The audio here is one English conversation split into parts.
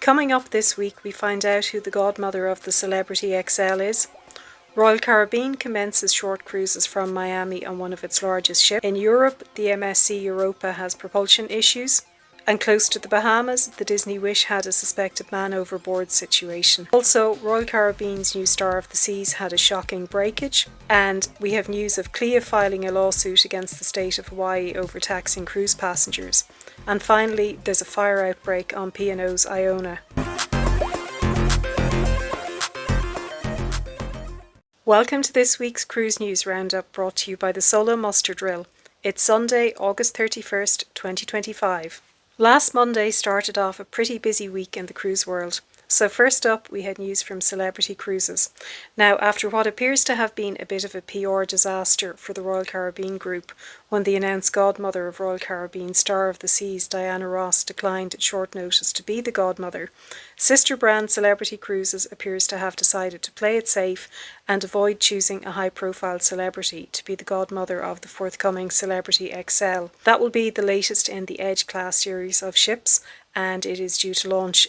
Coming up this week, we find out who the godmother of the Celebrity Xcel is. Royal Caribbean commences short cruises from Miami on one of its largest ships. In Europe, the MSC Europa has propulsion issues. And close to the Bahamas, the Disney Wish had a suspected man overboard situation. Also, Royal Caribbean's new Star of the Seas had a shocking breakage. And we have news of CLIA filing a lawsuit against the state of Hawaii over taxing cruise passengers. And finally, there's a fire outbreak on P&O's Iona. Welcome to this week's Cruise News Roundup, brought to you by the Solo Muster Drill. It's Sunday, August 31st, 2025. Last Monday started off a pretty busy week in the cruise world. So first up, we had news from Celebrity Cruises. Now, after what appears to have been a bit of a PR disaster for the Royal Caribbean group, when the announced godmother of Royal Caribbean, Star of the Seas, Diana Ross, declined at short notice to be the godmother, sister brand Celebrity Cruises appears to have decided to play it safe and avoid choosing a high-profile celebrity to be the godmother of the forthcoming Celebrity Xcel. That will be the latest in the Edge class series of ships, and it is due to launch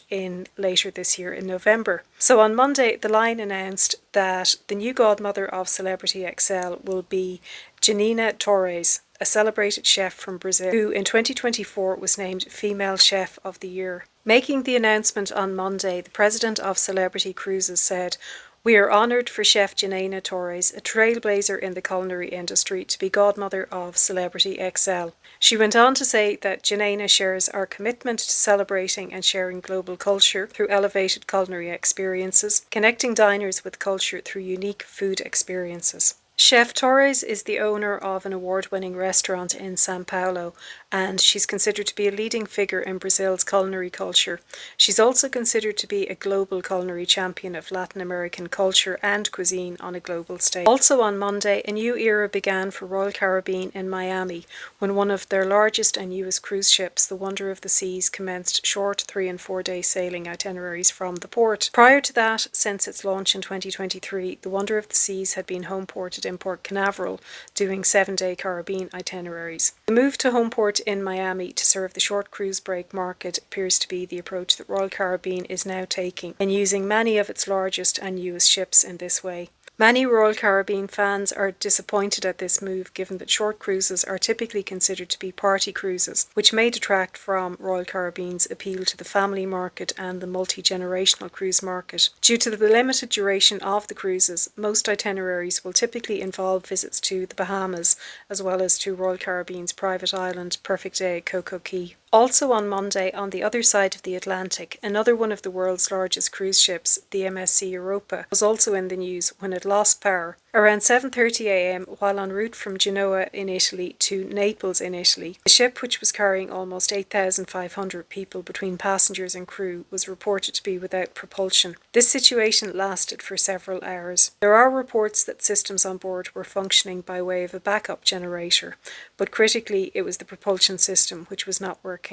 later this year in November. So on Monday, the line announced that the new godmother of Celebrity Xcel will be Janina Torres, a celebrated chef from Brazil, who in 2024 was named Female Chef of the Year. Making the announcement on Monday, the president of Celebrity Cruises said, "We are honoured for Chef Janina Torres, a trailblazer in the culinary industry, to be godmother of Celebrity Xcel." She went on to say that Janina shares our commitment to celebrating and sharing global culture through elevated culinary experiences, connecting diners with culture through unique food experiences. Chef Torres is the owner of an award-winning restaurant in São Paulo, and she's considered to be a leading figure in Brazil's culinary culture. She's also considered to be a global culinary champion of Latin American culture and cuisine on a global stage. Also on Monday, a new era began for Royal Caribbean in Miami, when one of their largest and newest cruise ships, the Wonder of the Seas, commenced short 3- and 4-day sailing itineraries from the port. Prior to that, since its launch in 2023, the Wonder of the Seas had been homeported in Port Canaveral, doing 7-day Caribbean itineraries. The move to homeport in Miami to serve the short cruise break market appears to be the approach that Royal Caribbean is now taking, and using many of its largest and newest ships in this way. Many Royal Caribbean fans are disappointed at this move, given that short cruises are typically considered to be party cruises, which may detract from Royal Caribbean's appeal to the family market and the multi-generational cruise market. Due to the limited duration of the cruises, most itineraries will typically involve visits to the Bahamas, as well as to Royal Caribbean's private island, Perfect Day, Coco Cay. Also on Monday, on the other side of the Atlantic, another one of the world's largest cruise ships, the MSC Europa, was also in the news when it lost power. Around 7:30 a.m, while en route from Genoa in Italy to Naples in Italy, the ship, which was carrying almost 8,500 people between passengers and crew, was reported to be without propulsion. This situation lasted for several hours. There are reports that systems on board were functioning by way of a backup generator, but critically it was the propulsion system which was not working.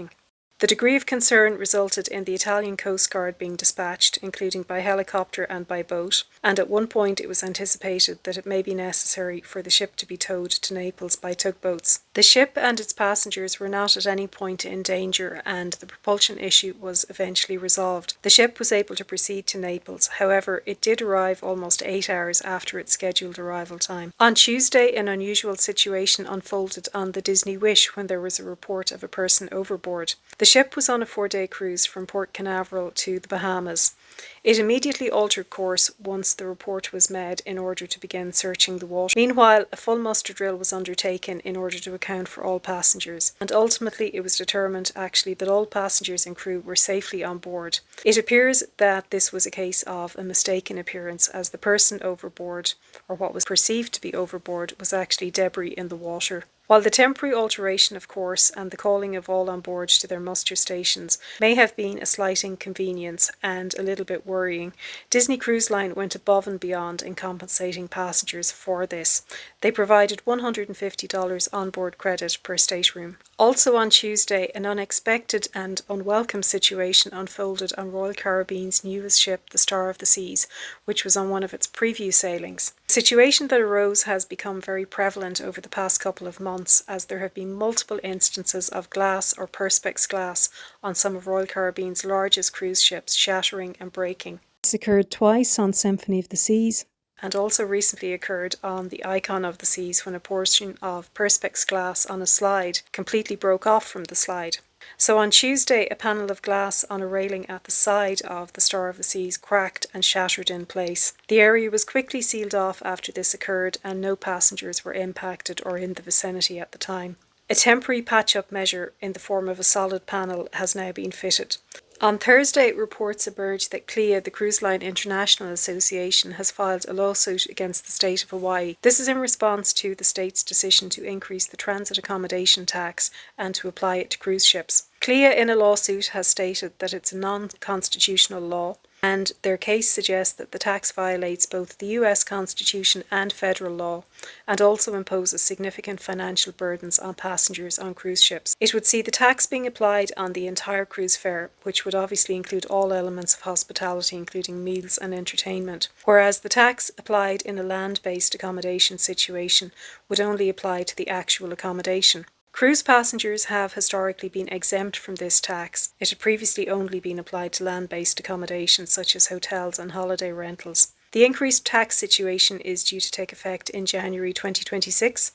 The degree of concern resulted in the Italian Coast Guard being dispatched, including by helicopter and by boat, and at one point it was anticipated that it may be necessary for the ship to be towed to Naples by tugboats. The ship and its passengers were not at any point in danger, and the propulsion issue was eventually resolved. The ship was able to proceed to Naples, however it did arrive almost 8 hours after its scheduled arrival time. On Tuesday, an unusual situation unfolded on the Disney Wish when there was a report of a person overboard. The ship was on a 4-day cruise from Port Canaveral to the Bahamas. It immediately altered course once the report was made in order to begin searching the water. Meanwhile, a full muster drill was undertaken in order to account for all passengers, and ultimately it was determined actually that all passengers and crew were safely on board. It appears that this was a case of a mistaken appearance, as the person overboard, or what was perceived to be overboard, was actually debris in the water. While the temporary alteration of course and the calling of all on board to their muster stations may have been a slight inconvenience and a little bit worrying, Disney Cruise Line went above and beyond in compensating passengers for this. They provided $150 onboard credit per stateroom. Also on Tuesday, an unexpected and unwelcome situation unfolded on Royal Caribbean's newest ship, the Star of the Seas, which was on one of its preview sailings. The situation that arose has become very prevalent over the past couple of months, as there have been multiple instances of glass or perspex glass on some of Royal Caribbean's largest cruise ships shattering and breaking. This occurred twice on Symphony of the Seas, and also recently occurred on the Icon of the Seas when a portion of perspex glass on a slide completely broke off from the slide. So on Tuesday, a panel of glass on a railing at the side of the Star of the Seas cracked and shattered in place. The area was quickly sealed off after this occurred, and no passengers were impacted or in the vicinity at the time. A temporary patch-up measure in the form of a solid panel has now been fitted. On Thursday, reports emerged that CLIA, the Cruise Line International Association, has filed a lawsuit against the state of Hawaii. This is in response to the state's decision to increase the transit accommodation tax and to apply it to cruise ships. CLIA, in a lawsuit, has stated that it's a non-constitutional law, and their case suggests that the tax violates both the US Constitution and federal law, and also imposes significant financial burdens on passengers on cruise ships. It would see the tax being applied on the entire cruise fare, which would obviously include all elements of hospitality, including meals and entertainment, whereas the tax applied in a land-based accommodation situation would only apply to the actual accommodation. Cruise passengers have historically been exempt from this tax. It had previously only been applied to land-based accommodation such as hotels and holiday rentals. The increased tax situation is due to take effect in January 2026,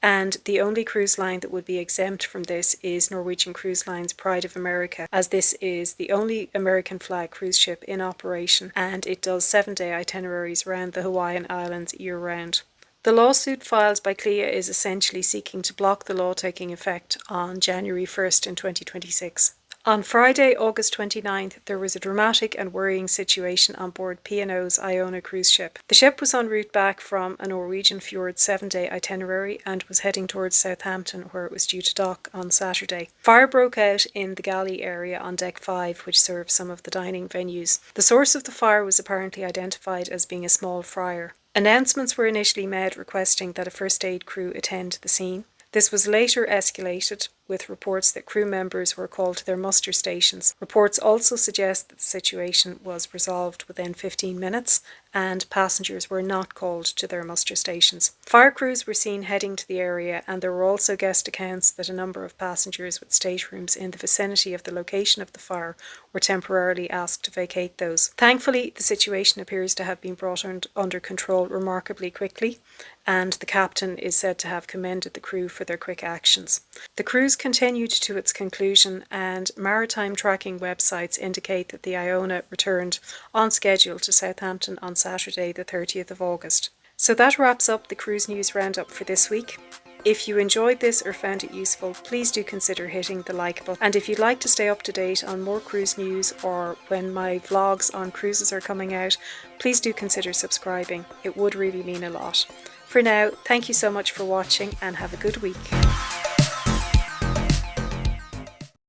and the only cruise line that would be exempt from this is Norwegian Cruise Line's Pride of America, as this is the only American flag cruise ship in operation, and it does 7-day itineraries around the Hawaiian Islands year-round. The lawsuit filed by CLIA is essentially seeking to block the law taking effect on January 1st in 2026. On Friday, August 29th, there was a dramatic and worrying situation on board P&O's Iona cruise ship. The ship was en route back from a Norwegian fjord 7-day itinerary and was heading towards Southampton, where it was due to dock on Saturday. Fire broke out in the galley area on Deck 5, which serves some of the dining venues. The source of the fire was apparently identified as being a small fryer. Announcements were initially made requesting that a first aid crew attend the scene. This was later escalated, with reports that crew members were called to their muster stations. Reports also suggest that the situation was resolved within 15 minutes and passengers were not called to their muster stations. Fire crews were seen heading to the area, and there were also guest accounts that a number of passengers with staterooms in the vicinity of the location of the fire were temporarily asked to vacate those. Thankfully, the situation appears to have been brought under control remarkably quickly, and the captain is said to have commended the crew for their quick actions. The cruise continued to its conclusion, and maritime tracking websites indicate that the Iona returned on schedule to Southampton on Saturday the 30th of August. So that wraps up the Cruise News Roundup for this week. If you enjoyed this or found it useful, please do consider hitting the like button. And if you'd like to stay up to date on more cruise news or when my vlogs on cruises are coming out, please do consider subscribing. It would really mean a lot. For now, thank you so much for watching and have a good week.